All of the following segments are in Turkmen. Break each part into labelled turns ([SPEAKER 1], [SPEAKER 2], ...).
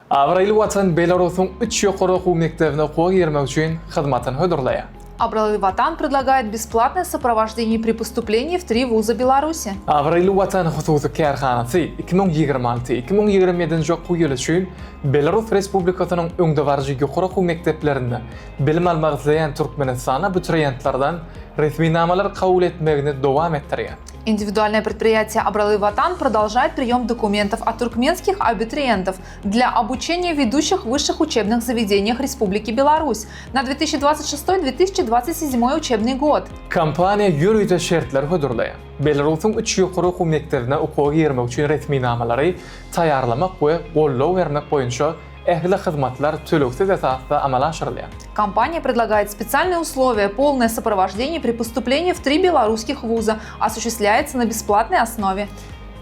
[SPEAKER 1] Avraylı Vatan Belarus'un 3 yuqori o'quv maktabini o'quvga yirmak uchun xizmatini hudurlaya.
[SPEAKER 2] Абралый Ватан предлагает бесплатное сопровождение при поступлении в 3 вуза Беларуси.
[SPEAKER 1] Avraylı Vatan xususi korxonasi 2026-2027 o'quv yili uchun Belarus Respublikasining o'ngdavarji yuqori o'quv maktablarida bilim olmoq istagan Turkmeniston abituriyentlardan rasmiy nomalar qabul etmagini davom ettirgan.
[SPEAKER 2] Индивидуальное предприятие Абралый Ватан продолжает прием документов от туркменских абитуриентов для обучения в ведущих высших учебных заведениях Республики Беларусь на 2026-2027 учебный год.
[SPEAKER 1] Kompaniya yuridik shartlar hudurlaya. Belarusning 3 yuqori o'quv maktabida o'quvga yirmak uchun rasmiy nomalari tayyorlamoq va qo'llov bermoq bo'yicha ahli xizmatlar to'lovsiz asosda amalga oshiriladi.
[SPEAKER 2] Компания предлагает специальные условия, полное сопровождение при поступлении в 3 белорусских вуза, осуществляется на бесплатной основе.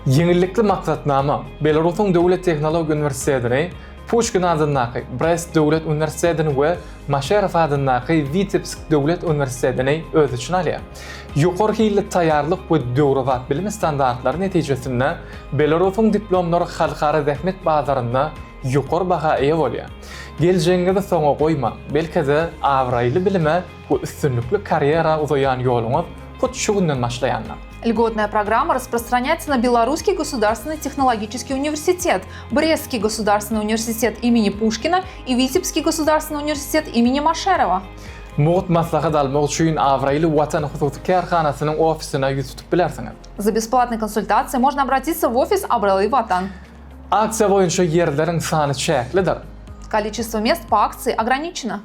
[SPEAKER 1] Yenilikli maqsadnoma Belarusning Davlat texnologik universitetini, Pushkin adındaki Brest Davlat Universitetini ve Masharif adındaki Vitebsk Davlat Universitetini öz içine alıyor. Yuqori yillik tayyorlik ve davrivat bilim standartlari natijasida Belarusning diplomlari xalqaro rahmat bazarida yuqori baho ega bo'lgan. Geleceğinizde soňa qo'yma, belki de avraylı bilime ve üstünlüklü karyera uzayan yolunuz xuddi shu kundan başlayanlar.
[SPEAKER 2] Льготная программа распространяется на Белорусский государственный технологический университет, Брестский государственный университет имени Пушкина и Витебский государственный университет имени Машерова.
[SPEAKER 1] Muğut maslahat almak üçün Avraylı Vatan xususi korxonasining ofisine yüz tutib bilersiniz.
[SPEAKER 2] За бесплатной консультацией можно обратиться в офис Абралый Ватан.
[SPEAKER 1] Aksiya boyunca yerlerin sani cheklidir.
[SPEAKER 2] Количество мест по акции ограничено.